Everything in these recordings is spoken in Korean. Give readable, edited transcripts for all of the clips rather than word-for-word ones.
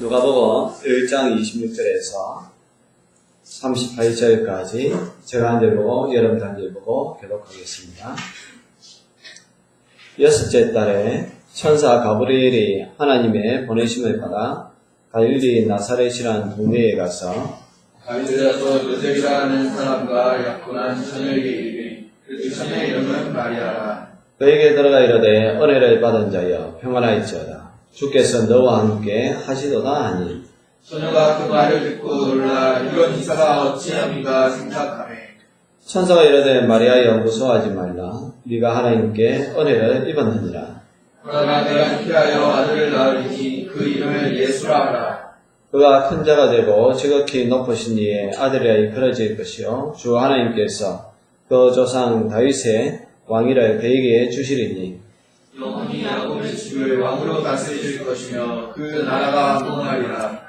누가복음 1장 26절에서 38절까지 제가 한 절 보고 여러분 한 절 보고 교독하겠습니다. 여섯째 달에 천사 가브리엘이 하나님의 보내심을 받아 갈릴리 나사렛이라는 동네에 가서 갈릴리에서 요셉이라는 사람과 약혼한 처녀에게 이르니 그 처녀의 이름은 마리아라. 그에게 들어가 이르되 은혜를 받은 자여 평안하일지어다. 주께서 너와 함께 하시도다 하니 처녀가 그 말을 듣고 놀라 이런 이사가 어찌함인가 생각하매 천사가 이르되 마리아여 무서워하지 말라. 네가 하나님께 은혜를 입었느니라. 그러나 내가 피하여 아들을 낳으리니 그 이름을 예수라 하라. 그가 큰 자가 되고 지극히 높으신 이의 아들이라 이끌어질 것이요 주 하나님께서 그 조상 다윗의 왕위를 그에게 주시리니 영원히 야곱의 집을 왕으로 다스릴 것이며 그 나라가 무궁하리라.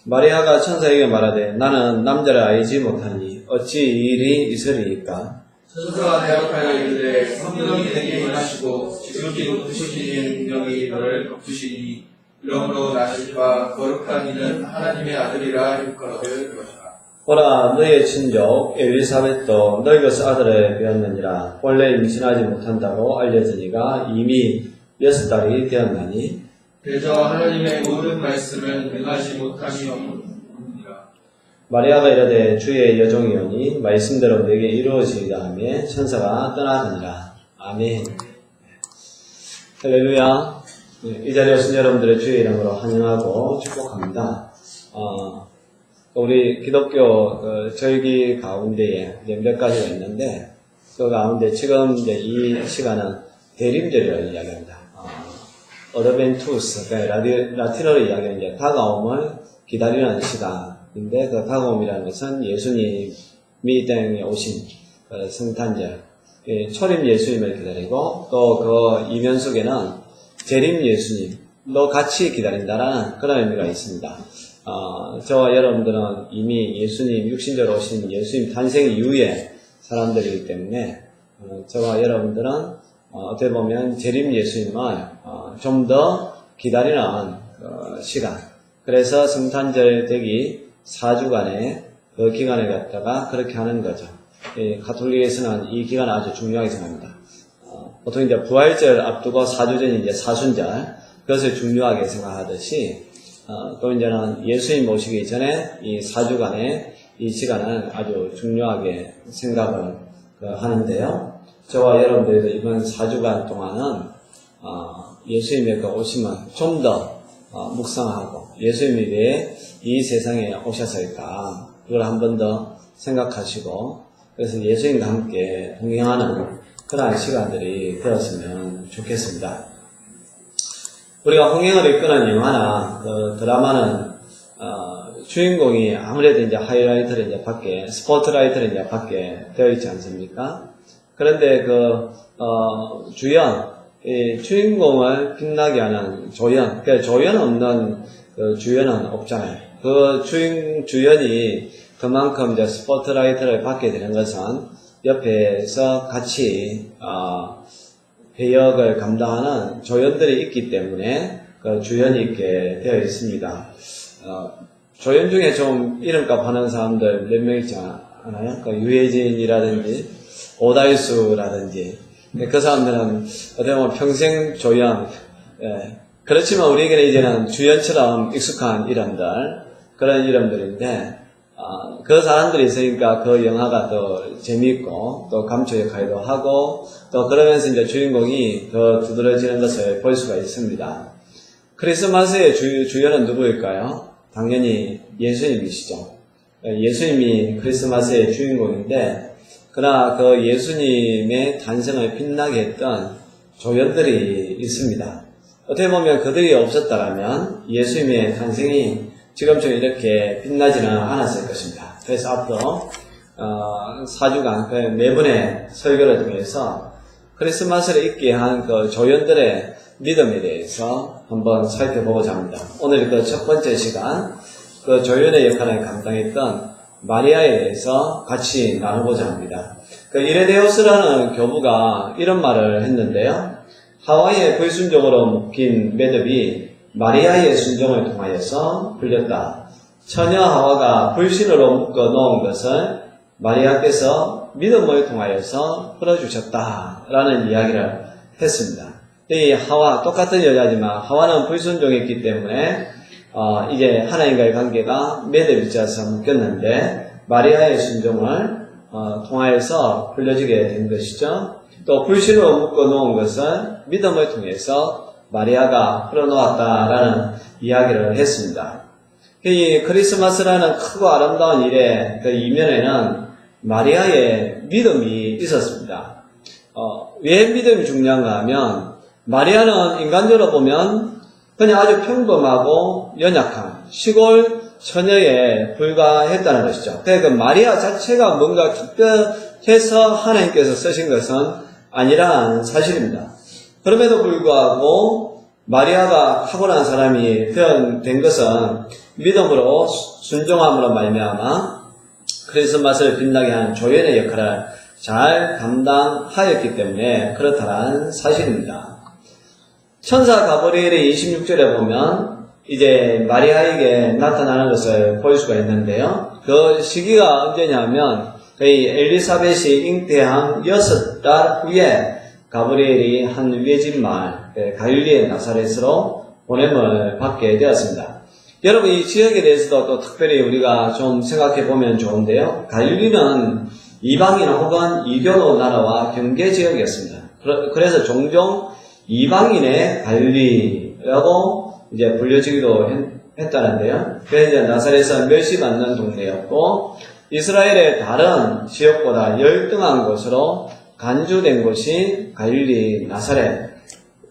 마리아가 천사에게 말하되 나는 남자를 알지 못하니 어찌 이 일이 있으리이까. 천사가 대답하여 이르되 성령이 내게 임하시고 지극히 높으신 이의 능력이 너를 덮으시니 이러므로 나실 바 거룩한 이는 하나님의 아들이라 일컬어질 것이라. 보라 너의 친족 엘리사벳도 너희 것을 아들을 배었느니라. 본래 임신하지 못한다고 알려지니가 이미 6달이 되었나니 그래서 하나님의 모든 말씀은 능하지 못함이 없느니라. 마리아가 이르되 주의 여종이오니 말씀대로 내게 이루어지리라 하며 천사가 떠나가니라. 아멘. 할렐루야. 이 자리에 오신 여러분들의 주의 이름으로 환영하고 축복합니다. 우리 기독교 절기 가운데에 몇 가지가 있는데 그 가운데 지금 이 시간은 대림절이라고 이야기합니다. 어드벤투스, 라틴어로 이야기하는 다가옴을 기다리는 시간인데 그 다가옴이라는 것은 예수님이 이 땅에 오신 성탄절, 초림 예수님을 기다리고 또 그 이면 속에는 재림 예수님도 같이 기다린다라는 그런 의미가 있습니다. 저와 여러분들은 이미 예수님, 육신적으로 오신 예수님 탄생 이후의 사람들이기 때문에 저와 여러분들은 어떻게 보면 재림 예수님을 좀 더 기다리는 시간. 그래서 성탄절 되기 4주간의 그 기간을 갖다가 그렇게 하는 거죠. 가톨릭에서는 이 기간을 아주 중요하게 생각합니다. 보통 이제 부활절 앞두고 4주 전이 이제 사순절, 그것을 중요하게 생각하듯이 또 이제는 예수님 오시기 전에 이 4주간의 이 시간을 아주 중요하게 생각을 하는데요. 저와 여러분들도 이번 4주간 동안은 예수님의 그 오심은 좀 더 묵상하고 예수님이 왜 이 세상에 오셨을까 그걸 한 번 더 생각하시고 그래서 예수님과 함께 동행하는 그러한 시간들이 되었으면 좋겠습니다. 우리가 흥행을 이끄는 영화나 드라마는 주인공이 아무래도 이제 하이라이트를 이제 밖에 스포트라이트를 이제 밖에 되어 있지 않습니까? 그런데 주인공을 빛나게 하는 조연, 그러니까 조연 없는 주연은 없잖아요. 그 주연이 그만큼 이제 스포트라이트를 받게 되는 것은 옆에서 같이 배역을 감당하는 조연들이 있기 때문에 그 주연이 있게 되어 있습니다. 조연 중에 좀 이름값 하는 사람들 몇 명 있지 않아요? 그 유해진이라든지 오다이수라든지 그 사람들은 어떻게 보면 평생 조연, 그렇지만 우리에게는 이제는 주연처럼 익숙한 이름들, 그런 이름들인데 그 사람들이 있으니까 그 영화가 더 재미있고 또 감초 역할도 하고 또 그러면서 이제 주인공이 더 두드러지는 것을 볼 수가 있습니다. 크리스마스의 주연은 누구일까요? 당연히 예수님이시죠. 예수님이 크리스마스의 주인공인데 그러나 그 예수님의 탄생을 빛나게 했던 조연들이 있습니다. 어떻게 보면 그들이 없었다면 예수님의 탄생이 지금처럼 이렇게 빛나지는 않았을 것입니다. 그래서 앞으로 4주간 네 번의 설교를 통해서 크리스마스를 있게 한 그 조연들의 믿음에 대해서 한번 살펴보고자 합니다. 오늘 그 첫 번째 시간 그 조연의 역할을 감당했던 마리아에 대해서 같이 나누고자 합니다. 그 이레데우스라는 교부가 이런 말을 했는데요. 하와이에 불순종으로 묶인 매듭이 마리아의 순종을 통하여서 풀렸다. 처녀 하와가 불신으로 묶어 놓은 것을 마리아께서 믿음을 통하여서 풀어주셨다라는 이야기를 했습니다. 이 하와, 똑같은 여자지만 하와는 불순종했기 때문에 이제 하나님과의 관계가 매듭져서 묶였는데 마리아의 순종을 통하여서 풀려지게 된 것이죠. 또 불신으로 묶어 놓은 것을 믿음을 통해서 마리아가 풀어놓았다라는 이야기를 했습니다. 이 크리스마스라는 크고 아름다운 일의 그 이면에는 마리아의 믿음이 있었습니다. 왜 믿음이 중요한가 하면 마리아는 인간적으로 보면 그냥 아주 평범하고 연약한 시골 처녀에 불과했다는 것이죠. 그러니까 마리아 자체가 뭔가 특별해서 하나님께서 쓰신 것은 아니라는 사실입니다. 그럼에도 불구하고 마리아가 탁월한 사람이 된 것은 믿음으로 순종함으로 말미암아 크리스마스를 빛나게 하는 조연의 역할을 잘 감당하였기 때문에 그렇다는 사실입니다. 천사 가브리엘이 26절에 보면 이제 마리아에게 나타나는 것을 볼 수가 있는데요. 그 시기가 언제냐면 거의 엘리사벳이 잉태한 6달 후에 가브리엘이 한 외진 마을 갈릴리의 나사렛으로 보냄을 받게 되었습니다. 여러분 이 지역에 대해서도 또 특별히 우리가 좀 생각해 보면 좋은데요. 갈릴리는 이방인 혹은 이교도 나라와 경계 지역이었습니다. 그래서 종종 이방인의 갈릴리라고 이제 불려지기도 했다는데요. 그래서 이제 나사렛은 멸시받는 동네였고 이스라엘의 다른 지역보다 열등한 곳으로 간주된 곳이 갈릴리 나사렛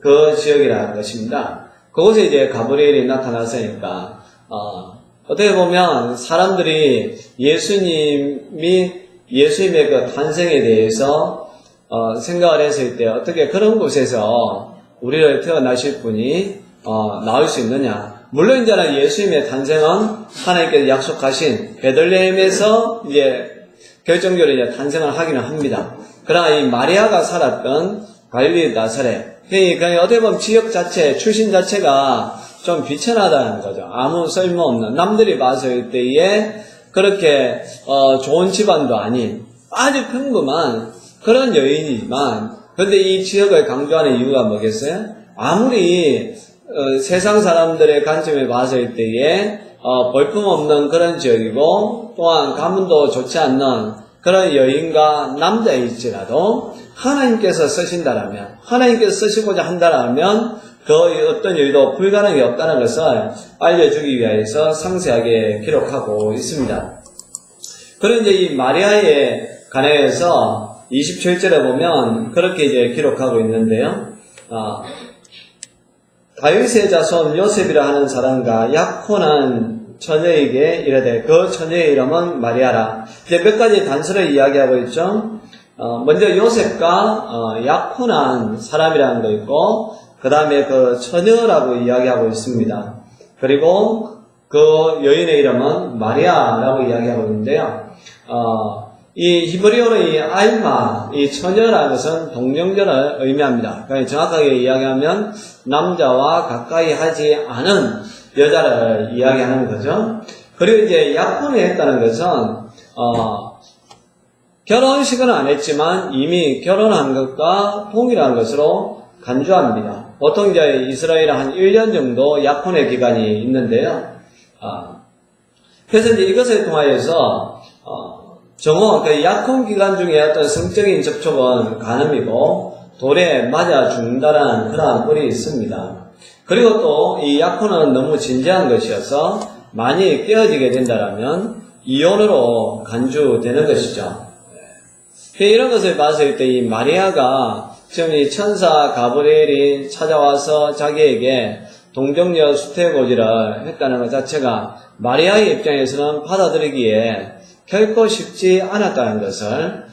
그 지역이라는 것입니다. 그곳에 이제 가브리엘이 나타났으니까 어떻게 보면 사람들이 예수님의 그 탄생에 대해서 생각을 했을 때 어떻게 그런 곳에서 우리를 태어나실 분이 나올 수 있느냐. 물론 이제는 예수님의 탄생은 하나님께서 약속하신 베들레헴에서 이제 결정적으로 이제 탄생을 하기는 합니다. 그러나 이 마리아가 살았던 갈릴리 나사렛, 그러니까 어떻게 보면 지역 자체, 출신 자체가 좀 비천하다는 거죠. 아무 쓸모없는, 남들이 봤을 때에 그렇게 좋은 집안도 아닌 아주 평범한 그런 여인이지만, 그런데 이 지역을 강조하는 이유가 뭐겠어요? 아무리 세상 사람들의 관점에 봤을 때에 볼품없는 그런 지역이고 또한 가문도 좋지 않는 그런 여인과 남자일지라도 하나님께서 쓰신다라면, 하나님께서 쓰시고자 한다라면 그 어떤 일도 불가능이 없다는 것을 알려주기 위해서 상세하게 기록하고 있습니다. 그런데 이 마리아에 관해서 27절에 보면 그렇게 이제 기록하고 있는데요. 다윗의 자손 요셉이라 하는 사람과 약혼한 처녀에게 이르되 그 처녀의 이름은 마리아라. 이제 몇 가지 단서를 이야기하고 있죠. 먼저 요셉과 약혼한 사람이라는 거 있고, 그 다음에 그 처녀라고 이야기하고 있습니다. 그리고 그 여인의 이름은 마리아라고 이야기하고 있는데요. 이 히브리어로 이 알마, 이 처녀라는 것은 동정절을 의미합니다. 그러니까 정확하게 이야기하면 남자와 가까이 하지 않은 여자를 이야기하는 거죠. 그리고 이제 약혼을 했다는 것은 결혼식은 안 했지만 이미 결혼한 것과 동일한 것으로 간주합니다. 보통 이제 이스라엘은 한 1년 정도 약혼의 기간이 있는데요. 그래서 이제 이것을 통하여서 그 약혼 기간 중에 어떤 성적인 접촉은 간음이고 돌에 맞아 죽는다라는 그러한 꼴이 있습니다. 그리고 또 이 약혼은 너무 진지한 것이어서 많이 깨어지게 된다라면 이혼으로 간주되는 것이죠. 이런 것을 봤을 때 이 마리아가 지금 이 천사 가브리엘이 찾아와서 자기에게 동정녀 수태고지를 했다는 것 자체가 마리아의 입장에서는 받아들이기에 결코 쉽지 않았다는 것을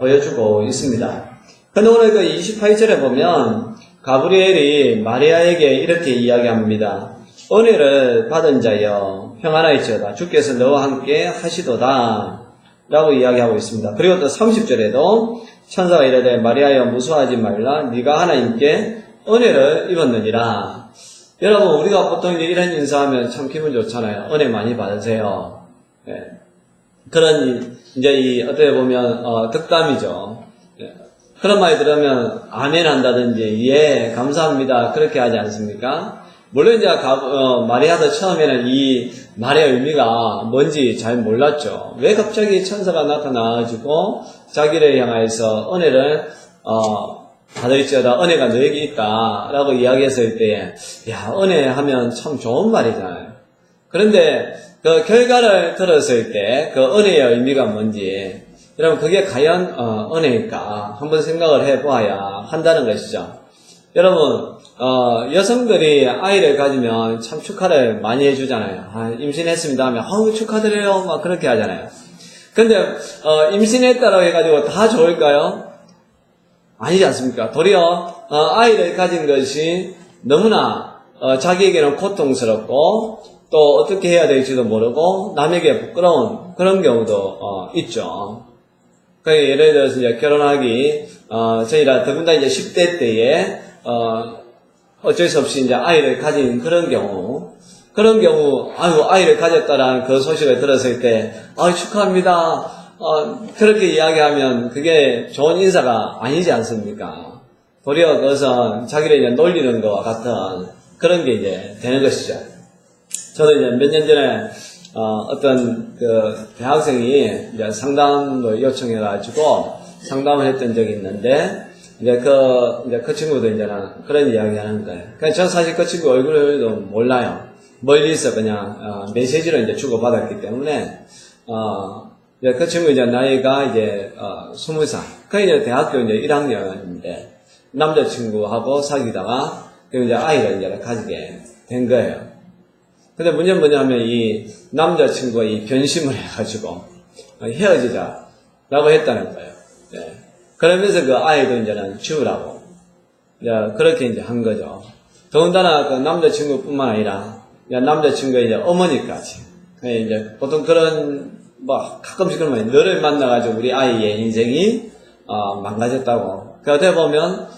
보여주고 있습니다. 그런데 오늘 그 28절에 보면 가브리엘이 마리아에게 이렇게 이야기합니다. 은혜를 받은 자여 평안하일지어다. 주께서 너와 함께 하시도다 라고 이야기하고 있습니다. 그리고 또 30절에도 천사가 이르되 마리아여 무서워하지 말라. 네가 하나님께 은혜를 입었느니라. 여러분, 우리가 보통 이제 이런 인사하면 참 기분 좋잖아요. 은혜 많이 받으세요. 예. 그런, 이제 어떻게 보면, 덕담이죠. 예. 그런 말 들으면, 아멘 한다든지, 예, 감사합니다. 그렇게 하지 않습니까? 물론 이제, 마리아도 처음에는 이 말의 의미가 뭔지 잘 몰랐죠. 왜 갑자기 천사가 나타나가지고, 자기를 향하여서 은혜를, 받을지어다 은혜가 너에게 있다 라고 이야기했을 때에 야 은혜 하면 참 좋은 말이잖아요. 그런데 그 결과를 들었을 때 그 은혜의 의미가 뭔지 여러분 그게 과연 은혜일까 한번 생각을 해보아야 한다는 것이죠. 여러분 여성들이 아이를 가지면 참 축하를 많이 해주잖아요. 임신했습니다 하면 축하드려요 막 그렇게 하잖아요. 근데 임신했다고 해가지고 다 좋을까요? 아니지 않습니까? 도리어 아이를 가진 것이 너무나 자기에게는 고통스럽고 또 어떻게 해야 될지도 모르고 남에게 부끄러운 그런 경우도 있죠. 그러니까 예를 들어서 이제 결혼하기 저희가 더군다나 이제 10대 때에 어쩔 수 없이 이제 아이를 가진 그런 경우 아이고 아이를 가졌다라는 그 소식을 들었을 때 축하합니다. 그렇게 이야기하면 그게 좋은 인사가 아니지 않습니까? 도리어 그것은 자기를 이제 놀리는 것과 같은 그런 게 이제 되는 것이죠. 저도 이제 몇 년 전에, 어떤 그 대학생이 이제 상담을 요청해가지고 상담을 했던 적이 있는데, 이제 그 친구도 이제는 그런 이야기 하는 거예요. 그냥 전 사실 그 친구 얼굴도 몰라요. 멀리서 그냥, 메시지로 이제 주고받았기 때문에, 그 친구 이제 나이가 이제 20살. 그 이제 대학교 이제 1학년인데 남자친구하고 사귀다가 그 이제 아이를 이제 가지게 된 거예요. 근데 문제는 뭐냐면 이 남자친구가 이 변심을 해가지고 헤어지자라고 했다는 거예요. 예. 그러면서 그 아이도 이제는 치우라고 그렇게 이제 한 거죠. 더군다나 그 남자친구뿐만 아니라 남자친구의 이제 어머니까지. 이제 보통 그런 가끔씩 그러면 너를 만나가지고 우리 아이의 인생이, 망가졌다고. 어떻게 보면,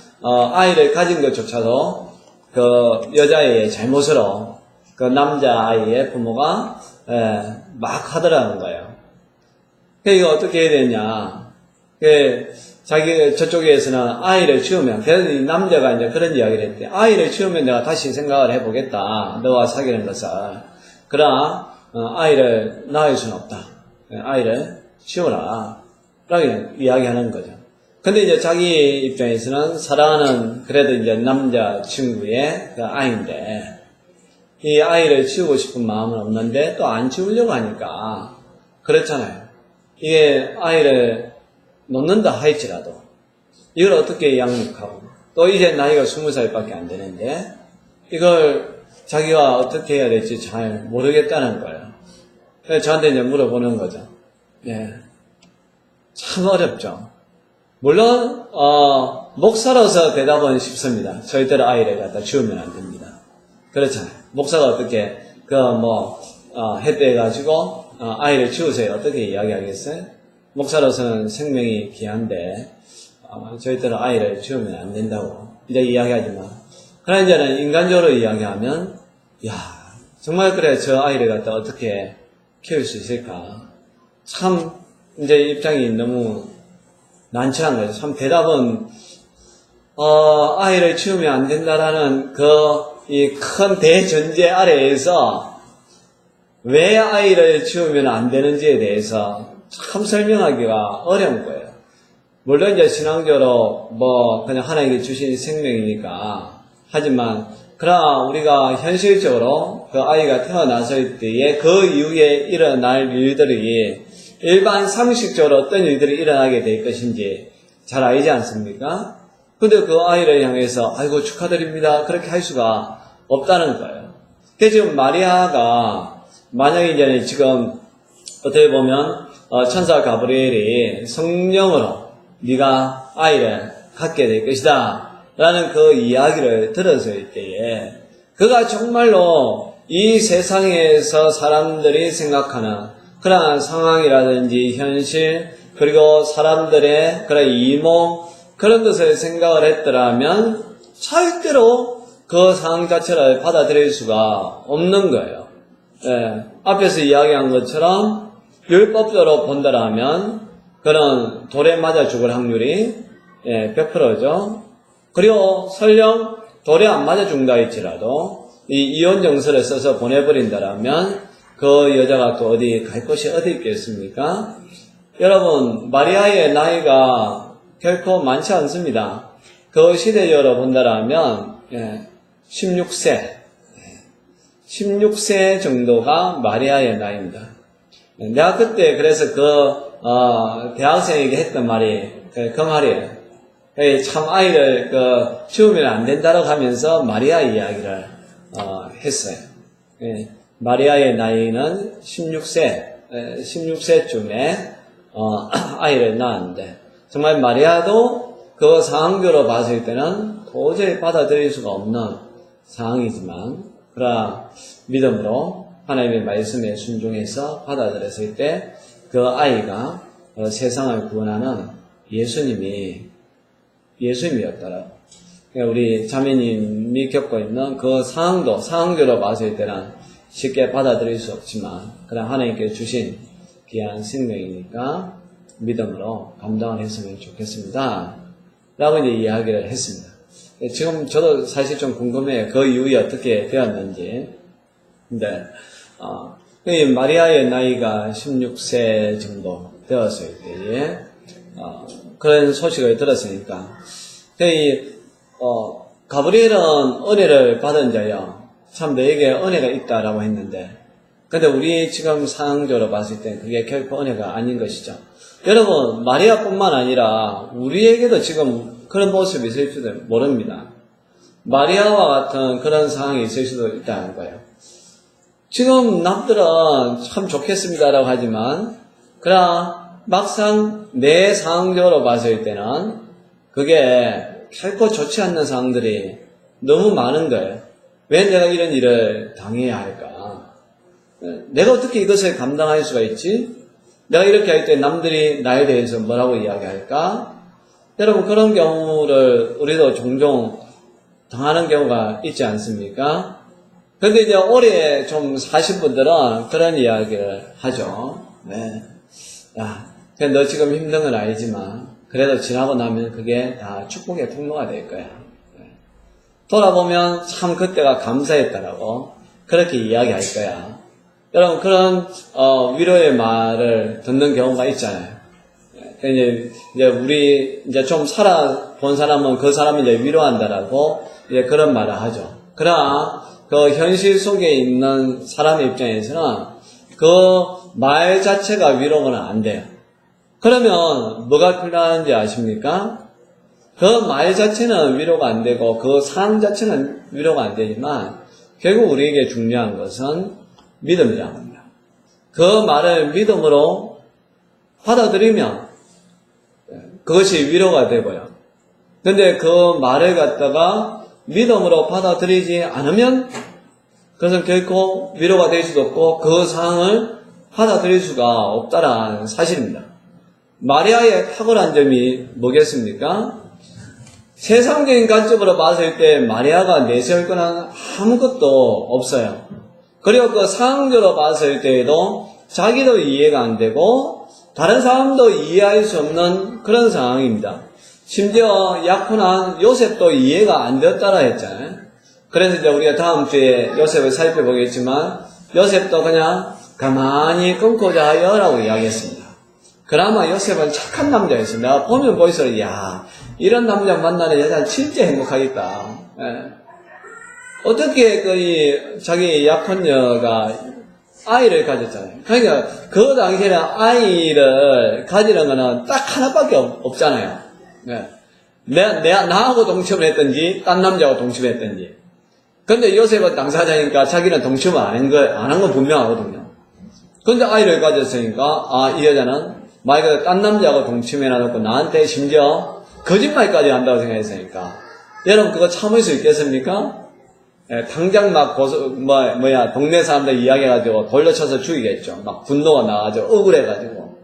아이를 가진 것조차도 그 여자의 잘못으로 그 남자아이의 부모가, 막 하더라는 거예요. 이거 어떻게 해야 되냐. 저쪽에서는 아이를 치우면, 그래서 이 남자가 이제 그런 이야기를 했대. 아이를 치우면 내가 다시 생각을 해보겠다. 너와 사귀는 것을. 그러나, 아이를 낳을 수는 없다. 아이를 치워라. 라고 이야기하는 거죠. 근데 이제 자기 입장에서는 사랑하는 그래도 이제 남자친구의 그 아이인데, 이 아이를 치우고 싶은 마음은 없는데 또 안 치우려고 하니까, 그렇잖아요. 이게 아이를 놓는다 할지라도, 이걸 어떻게 양육하고, 또 이제 나이가 20살밖에 안 되는데, 이걸 자기가 어떻게 해야 될지 잘 모르겠다는 거예요. 그래서 저한테 이제 물어보는 거죠. 예. 참 어렵죠. 물론, 목사로서 대답은 쉽습니다. 절대로 아이를 갖다 치우면 안 됩니다. 그렇잖아요. 목사가 어떻게, 해대가지고, 아이를 치우세요. 어떻게 이야기하겠어요? 목사로서는 생명이 귀한데, 절대로 아이를 치우면 안 된다고, 이제 이야기하지만, 그러나 이제는 인간적으로 이야기하면, 정말 그래, 저 아이를 갖다 어떻게 키울 수 있을까? 참, 이제 입장이 너무 난처한 거죠. 참 대답은, 아이를 치우면 안 된다라는 이 큰 대전제 아래에서 왜 아이를 치우면 안 되는지에 대해서 참 설명하기가 어려운 거예요. 물론 이제 신앙적으로 그냥 하나님께 주신 생명이니까 하지만 그러나 우리가 현실적으로 그 아이가 태어났을 때에 그 이후에 일어날 일들이 일반 상식적으로 어떤 일들이 일어나게 될 것인지 잘 알지 않습니까? 근데 그 아이를 향해서 아이고 축하드립니다 그렇게 할 수가 없다는 거예요. 그래서 지금 마리아가 만약에 이제 지금 어떻게 보면 천사 가브리엘이 성령으로 네가 아이를 갖게 될 것이다 라는 그 이야기를 들었을 때에 그가 정말로 이 세상에서 사람들이 생각하는 그러한 상황이라든지 현실 그리고 사람들의 그런 이몽 그런 것을 생각을 했더라면 절대로 그 상황 자체를 받아들일 수가 없는 거예요. 예, 앞에서 이야기한 것처럼 율법적으로 본다라면 그런 돌에 맞아 죽을 확률이 100%죠. 그리고 설령 돌에 안 맞아 죽는다 할지라도 이 이혼 정서를 써서 보내버린다라면 그 여자가 또 어디 갈 곳이 어디 있겠습니까? 여러분, 마리아의 나이가 결코 많지 않습니다. 그 시대적으로 본다라면 16세 정도가 마리아의 나이입니다. 내가 그때 그래서 대학생에게 했던 말이 그 말이에요. 참 아이를 키우면 안 된다고 하면서 마리아 이야기를 했어요. 마리아의 나이는 16세쯤에 아이를 낳았는데 정말 마리아도 그 상황적으로 봤을 때는 도저히 받아들일 수가 없는 상황이지만 그러나 믿음으로 하나님의 말씀에 순종해서 받아들였을 때 그 아이가 세상을 구원하는 예수님이었더라. 우리 자매님이 겪고 있는 그 상황적으로 봤을 때는 쉽게 받아들일 수 없지만 그러나 하나님께 주신 귀한 생명이니까 믿음으로 감당을 했으면 좋겠습니다. 라고 이제 이야기를 했습니다. 지금 저도 사실 좀 궁금해요. 그 이후에 어떻게 되었는지. 근데, 마리아의 나이가 16세 정도 되었을 때에, 그런 소식을 들었으니까, 가브리엘은 은혜를 받은 자여, 참 너에게 은혜가 있다라고 했는데, 근데 우리 지금 상황적으로 봤을 때 그게 결코 은혜가 아닌 것이죠. 여러분, 마리아뿐만 아니라 우리에게도 지금 그런 모습이 있을 수도 모릅니다. 마리아와 같은 그런 상황이 있을 수도 있다는 거예요. 지금 남들은 참 좋겠습니다라고 하지만 그러나 막상 내 상황적으로 봤을 때는 그게 결코 좋지 않는 상황들이 너무 많은 거예요. 왜 내가 이런 일을 당해야 할까? 내가 어떻게 이것을 감당할 수가 있지? 내가 이렇게 할 때 남들이 나에 대해서 뭐라고 이야기할까? 여러분, 그런 경우를 우리도 종종 당하는 경우가 있지 않습니까? 근데 이제 오래 좀 사신 분들은 그런 이야기를 하죠. 네. 야, 너 지금 힘든 건 알지만, 그래도 지나고 나면 그게 다 축복의 통로가 될 거야. 네. 돌아보면 참 그때가 감사했다라고 그렇게 이야기할 거야. 여러분, 그런, 위로의 말을 듣는 경우가 있잖아요. 이제 우리, 좀 살아본 사람은 그 사람을 이제 위로한다라고, 그런 말을 하죠. 그러나, 그 현실 속에 있는 사람의 입장에서는 그 말 자체가 위로는 안 돼요. 그러면 뭐가 필요한지 아십니까? 그 말 자체는 위로가 안 되고, 그 상황 자체는 위로가 안 되지만, 결국 우리에게 중요한 것은 믿음이라고 합니다. 그 말을 믿음으로 받아들이면 그것이 위로가 되고요. 근데 그 말을 갖다가 믿음으로 받아들이지 않으면 그것은 결코 위로가 될 수도 없고 그 상황을 받아들일 수가 없다라는 사실입니다. 마리아의 탁월한 점이 뭐겠습니까? 세상적인 관점으로 봤을 때 마리아가 내세울 건 아무것도 없어요. 그리고 그 상황적으로 봤을 때에도 자기도 이해가 안 되고 다른 사람도 이해할 수 없는 그런 상황입니다. 심지어 약혼한 요셉도 이해가 안 되었다라 했잖아요. 그래서 이제 우리가 다음 주에 요셉을 살펴보겠지만 요셉도 그냥 가만히 끊고자 하여라고 이야기했습니다. 그나마 요셉은 착한 남자였어요. 내가 보면 볼수록 야, 이런 남자 만나는 여자는 진짜 행복하겠다. 예. 어떻게 자기 약혼녀가 아이를 가졌잖아요. 그러니까 그 당시에는 아이를 가지는 거는 딱 하나밖에 없잖아요. 네. 나하고 동침을 했든지 딴 남자하고 동침을 했든지. 근데 요셉은 당사자니까 자기는 동침을 안 한 건 분명하거든요. 근데 아이를 가졌으니까 이 여자는 말 그대로 딴 남자하고 동침해놔놓고 나한테 심지어 거짓말까지 한다고 생각했으니까 여러분 그거 참을 수 있겠습니까? 당장 막 동네 사람들 이야기해가지고 돌려쳐서 죽이겠죠. 막 분노가 나가지고 억울해가지고.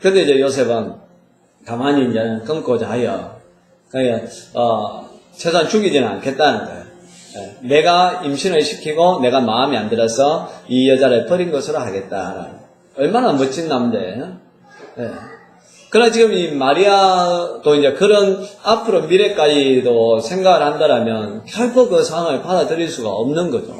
근데 이제 요셉은 가만히 이제 끊고자 하여, 최소한 죽이지는 않겠다는 거예요. 내가 임신을 시키고 내가 마음에 안 들어서 이 여자를 버린 것으로 하겠다. 얼마나 멋진 남자예요. 그러나 지금 이 마리아도 이제 그런 앞으로 미래까지도 생각을 한다라면 결코 그 상황을 받아들일 수가 없는 거죠.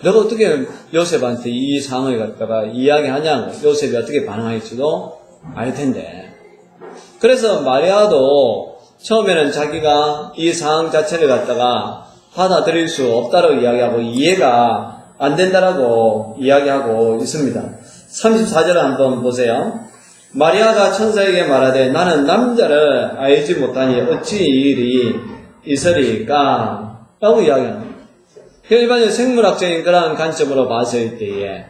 내가 어떻게 요셉한테 이 상황을 갖다가 이야기하냐고, 요셉이 어떻게 반응할지도 알 텐데. 그래서 마리아도 처음에는 자기가 이 상황 자체를 갖다가 받아들일 수 없다고 이야기하고 이해가 안 된다라고 이야기하고 있습니다. 34절 한번 보세요. 마리아가 천사에게 말하되 나는 남자를 알지 못하니 어찌 이 일이 있으리까? 라고 이야기합니다. 일반적인 생물학적인 그러한 관점으로 봤을 때에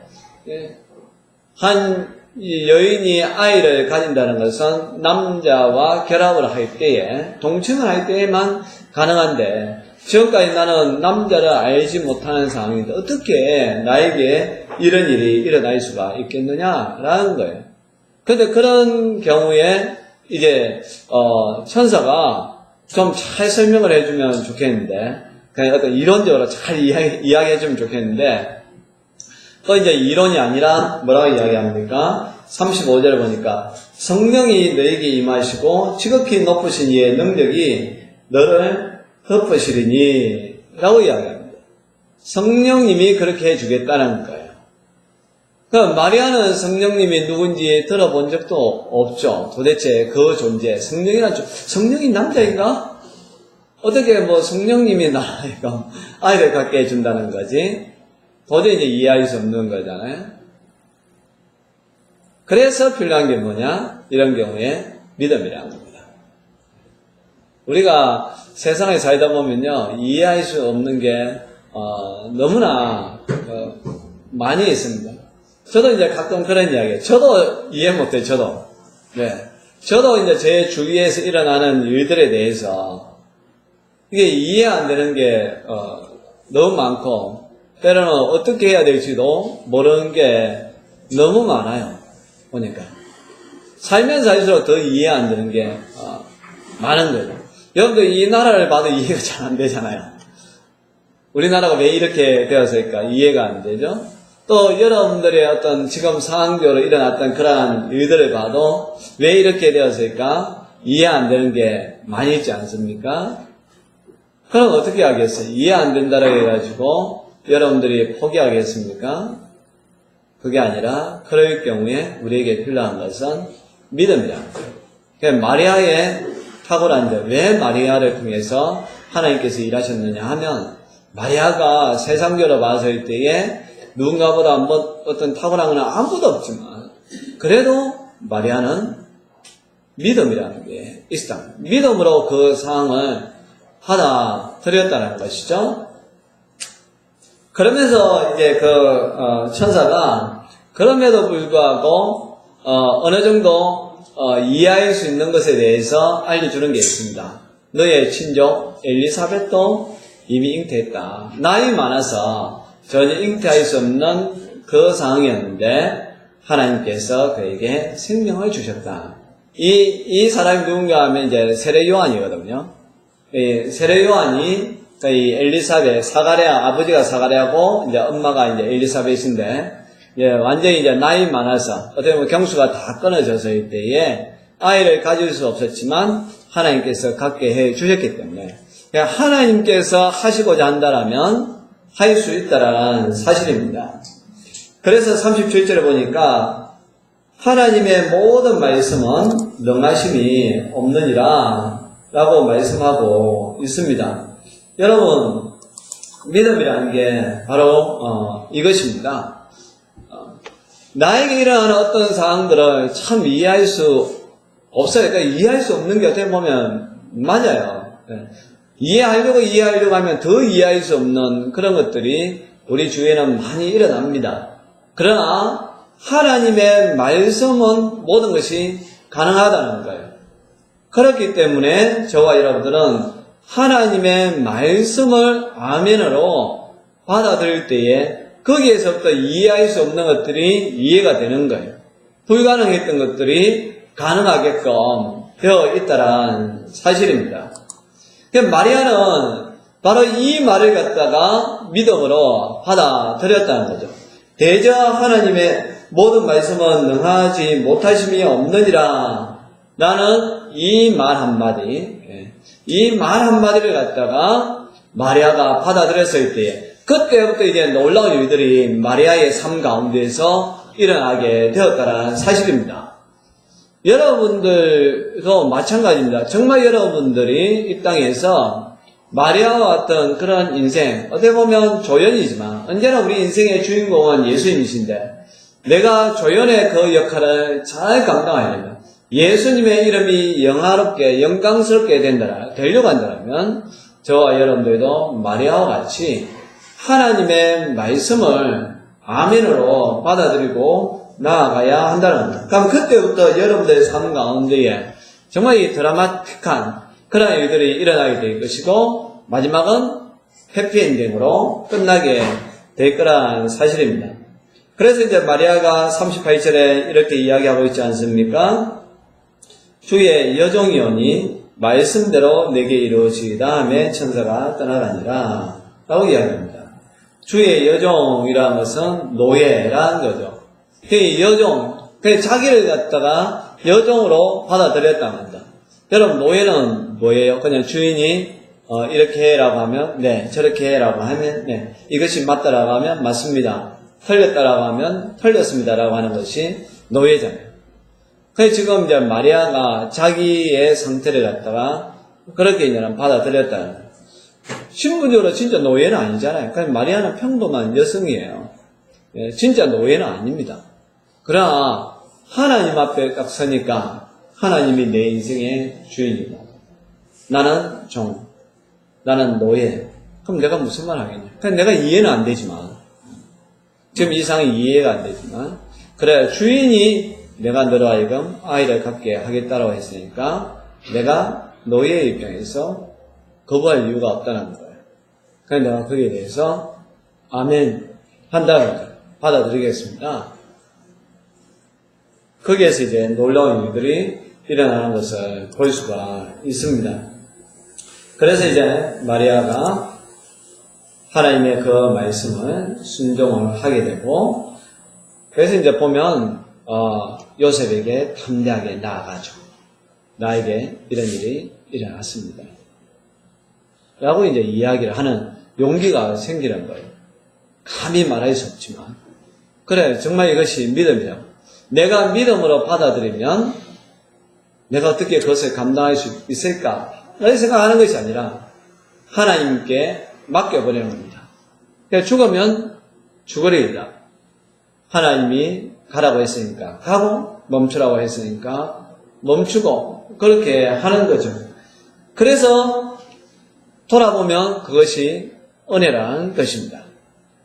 한 여인이 아이를 가진다는 것은 남자와 결합을 할 때에, 동침을 할 때에만 가능한데 지금까지 나는 남자를 알지 못하는 상황인데 어떻게 나에게 이런 일이 일어날 수가 있겠느냐라는 거예요. 그런데 그런 경우에 이제 천사가 좀 잘 설명을 해주면 좋겠는데, 그냥 어떤 이론적으로 잘 이야기해주면 좋겠는데, 또 이제 이론이 아니라 뭐라고 이야기합니까? 35절을 보니까 성령이 너에게 임하시고 지극히 높으신 이의 능력이 너를 덮으시리니 라고 이야기합니다. 성령님이 그렇게 해주겠다는 거예요. 그럼 마리아는 성령님이 누군지 들어본 적도 없죠. 도대체 그 존재, 성령이 남자인가? 어떻게 뭐 성령님이 나이가 아이를 갖게 해준다는 거지? 도저히 이제 이해할 수 없는 거잖아요. 그래서 필요한 게 뭐냐? 이런 경우에 믿음이라는 겁니다. 우리가 세상에 살다 보면요, 이해할 수 없는 게 너무나 많이 있습니다. 저도 이제 가끔 그런 이야기해요. 저도 이해 못해요. 저도 이제 제 주위에서 일어나는 일들에 대해서 이게 이해 안 되는 게 너무 많고, 때로는 어떻게 해야 될지도 모르는 게 너무 많아요. 보니까 살면 살수록 더 이해 안 되는 게 많은 거죠. 여러분들 이 나라를 봐도 이해가 잘 안 되잖아요. 우리나라가 왜 이렇게 되었을까 이해가 안 되죠. 또 여러분들의 어떤 지금 상황적으로 일어났던 그러한 일들을 봐도 왜 이렇게 되었을까 이해 안 되는 게 많이 있지 않습니까? 그럼 어떻게 하겠어요? 이해 안 된다라고 해가지고 여러분들이 포기하겠습니까? 그게 아니라 그럴 경우에 우리에게 필요한 것은 믿음이라는 거예요. 그러니까 마리아의 탁월한 점, 왜 마리아를 통해서 하나님께서 일하셨느냐 하면, 마리아가 세상적으로 봤을 때에 누군가보다 어떤 탁월한 건 아무도 없지만 그래도 마리아는 믿음이라는 게 있다. 믿음으로 그 상황을 받아들였다는 것이죠. 그러면서 이제 천사가 그럼에도 불구하고 어느 정도 이해할 수 있는 것에 대해서 알려주는 게 있습니다. 너의 친족 엘리사벳도 이미 잉태했다. 나이 많아서 전혀 잉태할 수 없는 그 상황이었는데 하나님께서 그에게 생명을 주셨다. 이 사람이 누군가 하면 이제 세례 요한이거든요. 세례 요한이 이 엘리사벳, 아버지가 사가랴고 이제 엄마가 이제 엘리사벳인데, 완전히 이제 나이 많아서 어떻게 보면 경수가 다 끊어졌을 때에 아이를 가질 수 없었지만 하나님께서 갖게 해 주셨기 때문에, 하나님께서 하시고자 한다라면 할 수 있다라는 사실입니다. 그래서 37절에 보니까 하나님의 모든 말씀은 능하심이 없느니라 라고 말씀하고 있습니다. 여러분, 믿음이라는 게 바로 이것입니다. 나에게 일어나는 어떤 상황들을 참 이해할 수 없어요. 그러니까 이해할 수 없는 게 어떻게 보면 맞아요. 이해하려고 하면 더 이해할 수 없는 그런 것들이 우리 주위에는 많이 일어납니다. 그러나 하나님의 말씀은 모든 것이 가능하다는 거예요. 그렇기 때문에 저와 여러분들은 하나님의 말씀을 아멘으로 받아들일 때에 거기에서부터 이해할 수 없는 것들이 이해가 되는 거예요. 불가능했던 것들이 가능하게끔 되어 있다는 사실입니다. 마리아는 바로 이 말을 갖다가 믿음으로 받아들였다는 거죠. 대저 하나님의 모든 말씀은 능하지 못하심이 없느니라. 나는 이 말 한마디, 이 말 한마디를 갖다가 마리아가 받아들였을 때에 그때부터 이제 놀라운 일들이 마리아의 삶 가운데서 일어나게 되었다는 사실입니다. 여러분들도 마찬가지입니다. 정말 여러분들이 이 땅에서 마리아와 같은 그런 인생, 어떻게 보면 조연이지만 언제나 우리 인생의 주인공은 예수님이신데 내가 조연의 그 역할을 잘 감당해야 됩니다. 예수님의 이름이 영화롭게 영광스럽게 되려고 한다면 저와 여러분들도 마리아와 같이 하나님의 말씀을 아멘으로 받아들이고 나아가야 한다는 겁니다. 그럼 그때부터 여러분들의 삶 가운데에 정말 이 드라마틱한 그런 일들이 일어나게 될 것이고 마지막은 해피엔딩으로 끝나게 될 거라는 사실입니다. 그래서 이제 마리아가 38절에 이렇게 이야기하고 있지 않습니까? 주의 여종이오니 말씀대로 내게 이루어지다 하며 천사가 떠나가니라 라고 이야기합니다. 주의 여종이라는 것은 노예라는 거죠. 그 여종, 그 자기를 갖다가 여종으로 받아들였다는 겁니다. 여러분, 노예는 뭐예요? 그냥 주인이 이렇게 해라고 하면 네, 저렇게 해라고 하면 네, 이것이 맞다라고 하면 맞습니다. 틀렸다라고 하면 틀렸습니다라고 하는 것이 노예잖아요. 그래서 지금 이제 마리아가 자기의 상태를 갖다가 그렇게 이제 받아들였다는 거예요. 신분적으로 진짜 노예는 아니잖아요. 그냥 마리아는 평범한 여성이에요. 예, 진짜 노예는 아닙니다. 그러나 하나님 앞에 딱 서니까 하나님이 내 인생의 주인이고 나는 종, 나는 노예. 그럼 내가 무슨 말 하겠냐? 그냥 내가 이해는 안 되지만 지금 이 상황이 이해가 안 되지만 그래 주인이 내가 너로 하여금 아이를 갖게 하겠다라고 했으니까 내가 노예의 입장에서 거부할 이유가 없다는 거예요. 그래서 내가 거기에 대해서 아멘 한다는 거예요. 받아들이겠습니다. 거기에서 이제 놀라운 일들이 일어나는 것을 볼 수가 있습니다. 그래서 이제 마리아가 하나님의 그 말씀을 순종을 하게 되고 그래서 이제 보면 요셉에게 담대하게 나아가죠. 나에게 이런 일이 일어났습니다. 라고 이제 이야기를 하는 용기가 생기는 거예요. 감히 말할 수 없지만 그래 정말 이것이 믿음이에요. 내가 믿음으로 받아들이면 내가 어떻게 그것을 감당할 수 있을까? 라는 생각하는 것이 아니라 하나님께 맡겨버리는 겁니다. 그러니까 죽으면 죽으리이다. 하나님이 가라고 했으니까 가고 멈추라고 했으니까 멈추고 그렇게 하는 거죠. 그래서 돌아보면 그것이 은혜라는 것입니다.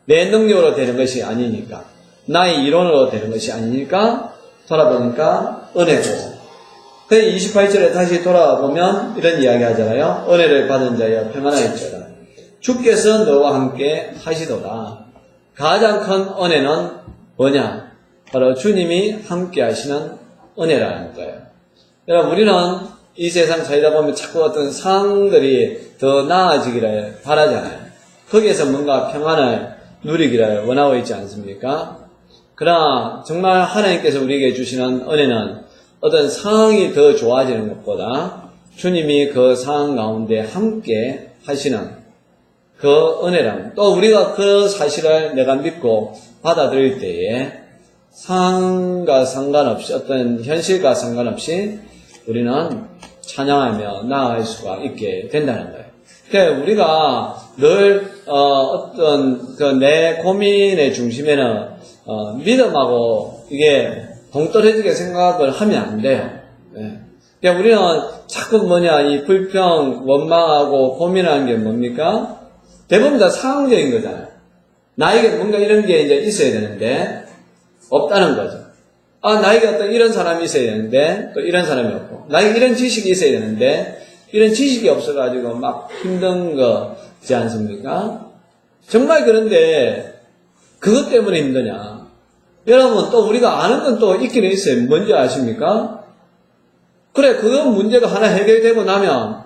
내 능력으로 되는 것이 아니니까 나의 이론으로 되는 것이 아니니까 돌아보니까 은혜고 그 28절에 다시 돌아보면 이런 이야기 하잖아요. 은혜를 받은 자여 평안하였지어다. 주께서 너와 함께 하시도다. 가장 큰 은혜는 뭐냐? 바로 주님이 함께 하시는 은혜라는 거예요. 여러분 우리는 이 세상 살다 보면 자꾸 어떤 상황들이 더 나아지기를 바라잖아요. 거기에서 뭔가 평안을 누리기를 원하고 있지 않습니까? 그러나 정말 하나님께서 우리에게 주시는 은혜는 어떤 상황이 더 좋아지는 것보다 주님이 그 상황 가운데 함께 하시는 그 은혜랑 또 우리가 그 사실을 내가 믿고 받아들일 때에 상황과 상관없이 어떤 현실과 상관없이 우리는 찬양하며 나아갈 수가 있게 된다는 거예요. 그러니까 우리가 늘 어떤 그 내 고민의 중심에는 믿음하고 이게 동떨어지게 생각을 하면 안 돼요. 네. 그러니까 우리는 자꾸 이 불평, 원망하고 고민하는 게 뭡니까? 대부분 다 상황적인 거잖아요. 나에게 뭔가 이런 게 이제 있어야 되는데 없다는 거죠. 나에게 어떤 이런 사람이 있어야 되는데 또 이런 사람이 없고 나에게 이런 지식이 있어야 되는데 이런 지식이 없어가지고 막 힘든 거지 않습니까? 정말 그런데 그것 때문에 힘드냐? 여러분 또 우리가 아는 건 또 있기는 있어요. 뭔지 아십니까? 그래 그거 문제가 하나 해결되고 나면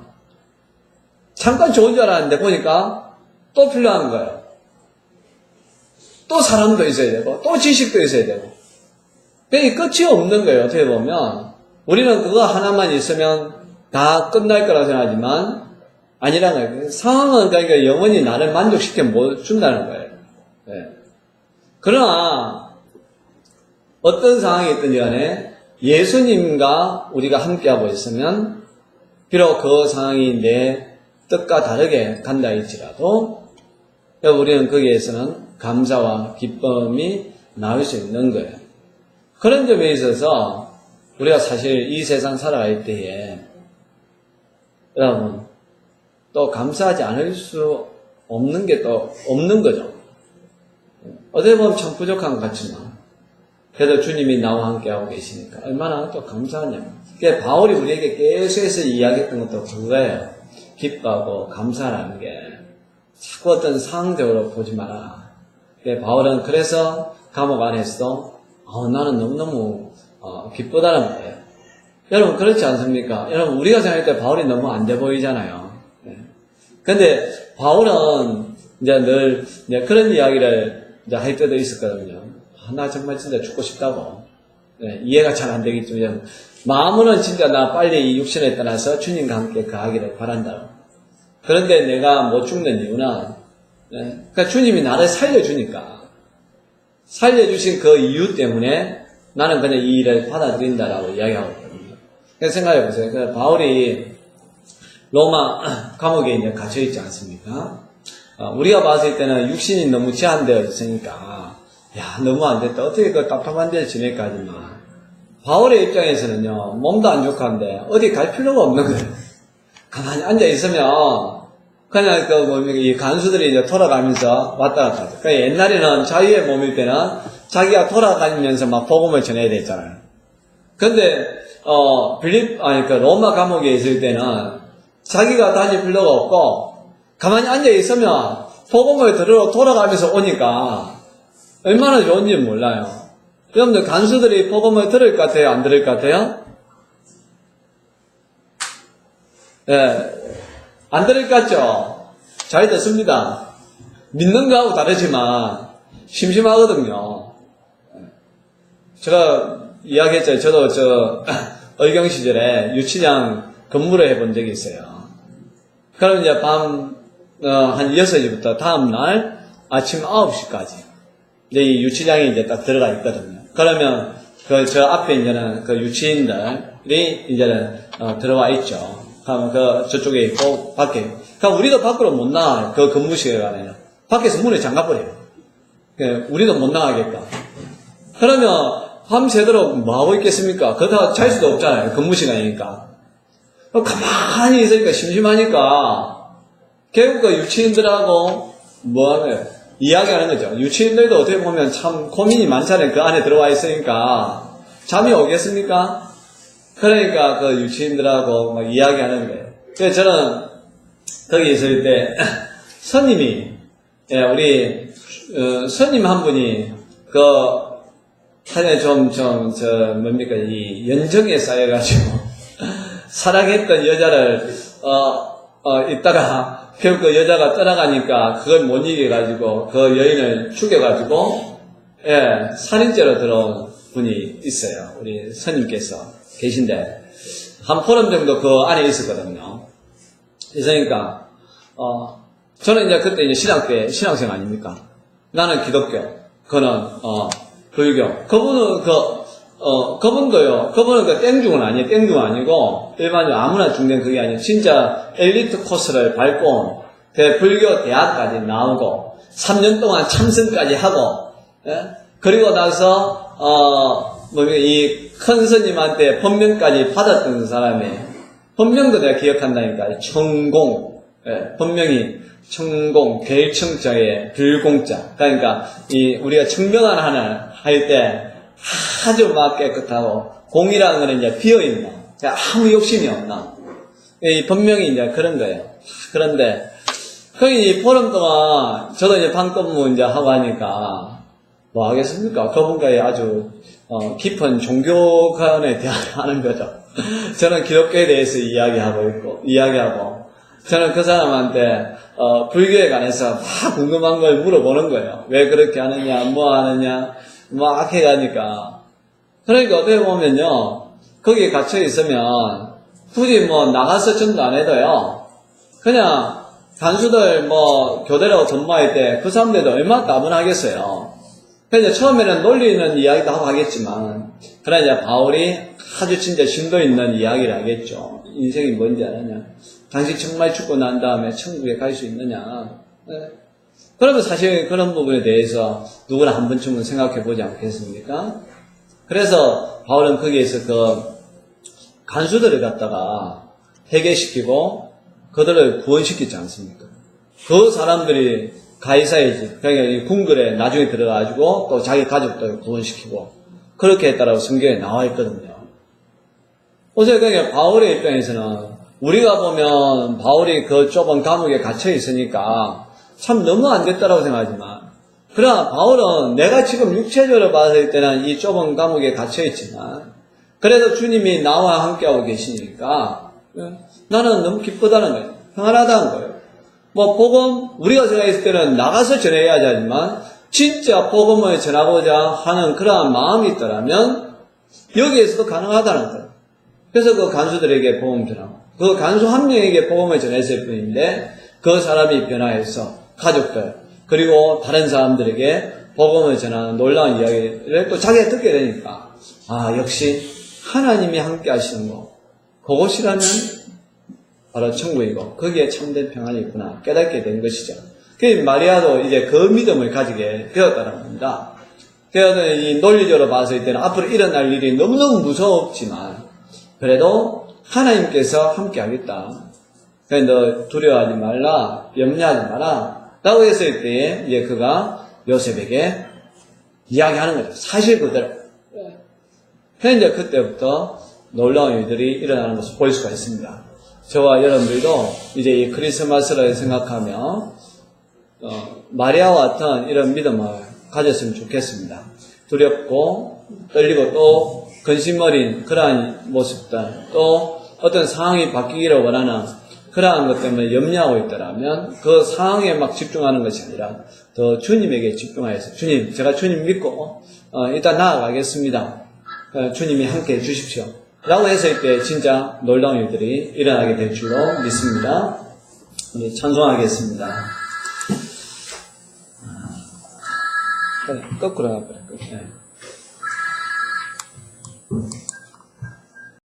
잠깐 좋은 줄 알았는데 보니까 또 필요한 거예요. 또 사람도 있어야 되고, 또 지식도 있어야 되고. 그게 끝이 없는 거예요, 어떻게 보면. 우리는 그거 하나만 있으면 다 끝날 거라고 생각하지만, 아니라는 거예요. 상황은 그러니까 영원히 나를 만족시켜 못 준다는 거예요. 네. 그러나, 어떤 상황이 있든지 간에 예수님과 우리가 함께하고 있으면, 비록 그 상황이 내 뜻과 다르게 간다 할지라도, 우리는 거기에서는 감사와 기쁨이 나올 수 있는 거예요. 그런 점에 있어서 우리가 사실 이 세상 살아갈 때에 여러분 또 감사하지 않을 수 없는 게 또 없는 거죠. 어떻게 보면 참 부족한 것 같지만 그래도 주님이 나와 함께하고 계시니까 얼마나 또 감사하냐면 그러니까 바울이 우리에게 계속해서 이야기했던 것도 그거예요. 기뻐하고 감사라는 게 자꾸 어떤 상황적으로 보지 마라. 바울은 그래서 감옥 안에서도 나는 너무너무 기쁘다는 거예요. 여러분 그렇지 않습니까? 여러분 우리가 생각할 때 바울이 너무 안 돼 보이잖아요. 근데 바울은 이제 늘 이제 그런 이야기를 이제 할 때도 있었거든요. 나 정말 진짜 죽고 싶다고. 이해가 잘 안 되겠지만 마음으로는 진짜 나 빨리 이 육신에 떠나서 주님과 함께 거하기를 바란다고. 그런데 내가 못 죽는 이유는 그러니까 주님이 나를 살려주니까 살려주신 그 이유 때문에 나는 그냥 이 일을 받아들인다라고 이야기하고 있거든요. 그래서 생각해 보세요. 그래서 바울이 로마 감옥에 이제 갇혀 있지 않습니까? 우리가 봤을 때는 육신이 너무 제한되어 있으니까 야 너무 안 됐다. 어떻게 그 답답한 데를 지낼까 하지만 바울의 입장에서는요 몸도 안 좋고 한데 어디 갈 필요가 없는 거예요. 가만히 앉아 있으면 그냥 이 간수들이 이제 돌아가면서 왔다 갔다 하죠. 그러니까 옛날에는 자유의 몸일 때는 자기가 돌아다니면서 막 복음을 전해야 됐잖아요. 근데 로마 감옥에 있을 때는 자기가 다닐 필요가 없고 가만히 앉아 있으면 복음을 들으러 돌아가면서 오니까 얼마나 좋은지 몰라요. 여러분들 간수들이 복음을 들을 것 같아요? 안 들을 것 같아요? 안 들을 것 같죠? 잘 듣습니다. 믿는 거하고 다르지만 심심하거든요. 제가 이야기했잖아요. 저도 의경 시절에 유치장 근무를 해본 적이 있어요. 그럼 이제 한 6시부터 다음날 아침 9시까지 이제 이 유치장에 이제 딱 들어가 있거든요. 그러면 저 앞에 이제는 그 유치인들이 이제는 들어와 있죠. 그러면 저쪽에 있고 밖에. 그러니까 우리도 밖으로 못 나가요. 그 근무 시간에는 밖에서 문을 잠가버려요. 우리도 못 나가겠다. 그러면 밤새도록 뭐 하고 있겠습니까? 그러다가 잘 수도 없잖아요. 근무 시간이니까. 가만히 있으니까 심심하니까 결국 그 유치인들하고 뭐 하는 이야기하는 거죠. 유치인들도 어떻게 보면 참 고민이 많잖아요. 그 안에 들어와 있으니까 잠이 오겠습니까? 그러니까 그 유치인들하고 막 이야기하는 거예요. 그래서 저는 거기 있을 때 스님이 우리 스님 한 분이 하여튼 뭡니까 이 연정에 쌓여가지고 사랑했던 여자를 있다가 결국 그 여자가 떠나가니까 그걸 못 이겨가지고 그 여인을 죽여가지고 살인죄로 들어온 분이 있어요. 우리 스님께서 계신데 한 포럼 정도 그 안에 있었거든요. 있으니까 저는 이제 그때 이제 신앙생 아닙니까? 나는 기독교, 그는 불교. 그분도요. 그분은 그 땡중은 아니에요. 땡중은 아니고 일반적으로 아무나 중된 그게 아니에요. 진짜 엘리트 코스를 밟고 그 불교 대학까지 나오고 3년 동안 참선까지 하고 그리고 나서 이 큰 스님한테 법명까지 받았던 사람이 법명도 내가 기억한다니까. 천공. 법명이 천공, 계일청자의 불공자. 그러니까 우리가 증명을 할 때 아주 막 깨끗하고 공이라는 거는 이제 비어있나. 아무 욕심이 없나. 이 법명이 이제 그런 거예요. 그런데 거기 이 포럼 동안 저도 이제 방법무 이제 하고 하니까 뭐 하겠습니까? 그분과의 아주 깊은 종교 간의 대화를 하는 거죠. 저는 기독교에 대해서 이야기하고 저는 그 사람한테 불교에 관해서 막 궁금한 걸 물어보는 거예요. 왜 그렇게 하느냐, 뭐 하느냐, 막 해가니까. 그러니까 어떻게 보면요, 거기에 갇혀 있으면 굳이 뭐 나가서 전도 안 해도요, 그냥 간수들 뭐 교대로 근무할 때 그 사람들도 얼마나 따분하겠어요. 그래서 처음에는 논리 있는 이야기도 하고 하겠지만, 그러나 이제 바울이 아주 진짜 심도 있는 이야기를 하겠죠. 인생이 뭔지 아느냐. 당신 정말 죽고 난 다음에 천국에 갈 수 있느냐. 네. 그러면 사실 그런 부분에 대해서 누구나 한 번쯤은 생각해 보지 않겠습니까? 그래서 바울은 거기에서 그 간수들을 갖다가 해결시키고 그들을 구원시키지 않습니까? 그 사람들이 가이사의 집, 그러니까 이 궁궐에 나중에 들어가지고 또 자기 가족들을 구원시키고 그렇게 했다라고 성경에 나와 있거든요. 어제 그러니까 바울의 입장에서는 우리가 보면 바울이 그 좁은 감옥에 갇혀 있으니까 참 너무 안 됐다라고 생각하지만, 그러나 바울은 내가 지금 육체적으로 봤을 때는 이 좁은 감옥에 갇혀 있지만 그래도 주님이 나와 함께하고 계시니까 나는 너무 기쁘다는 거예요. 평안하다는 거예요. 뭐 복음 우리가 생각했을 때는 나가서 전해야 하지만 진짜 복음을 전하고자 하는 그러한 마음이 있더라면 여기에서도 가능하다는 거예요. 그래서 그 간수들에게 복음 전하고 그 간수 한 명에게 복음을 전했을 뿐인데 그 사람이 변화해서 가족들 그리고 다른 사람들에게 복음을 전하는 놀라운 이야기를 또 자기가 듣게 되니까 역시 하나님이 함께 하시는 거 그것이라면 바로 천국이고 거기에 참된 평안이 있구나 깨닫게 된 것이죠. 그 마리아도 이제 그 믿음을 가지게 되었다는 겁니다. 그래서 이 논리적으로 봤을 때는 앞으로 일어날 일이 너무너무 무섭지만 그래도 하나님께서 함께 하겠다. 그래서 너 두려워하지 말라, 염려하지 마라 라고 했을 때에 이제 그가 요셉에게 이야기하는 거죠. 사실 그대로. 그래서 이제 그때부터 놀라운 일들이 일어나는 것을 볼 수가 있습니다. 저와 여러분들도 이제 이 크리스마스를 생각하며 마리아와 같은 이런 믿음을 가졌으면 좋겠습니다. 두렵고 떨리고 또 근심 어린 그러한 모습들 또 어떤 상황이 바뀌기를 원하는 그러한 것 때문에 염려하고 있더라면 그 상황에 막 집중하는 것이 아니라 더 주님에게 집중하여서 주님 제가 주님 믿고 일단 나아가겠습니다. 주님이 함께 해주십시오. 라고 했을 때 진짜 놀라운 일들이 일어나게 될 줄로 믿습니다. 우리 찬송하겠습니다. 거꾸로 나가버려. 네.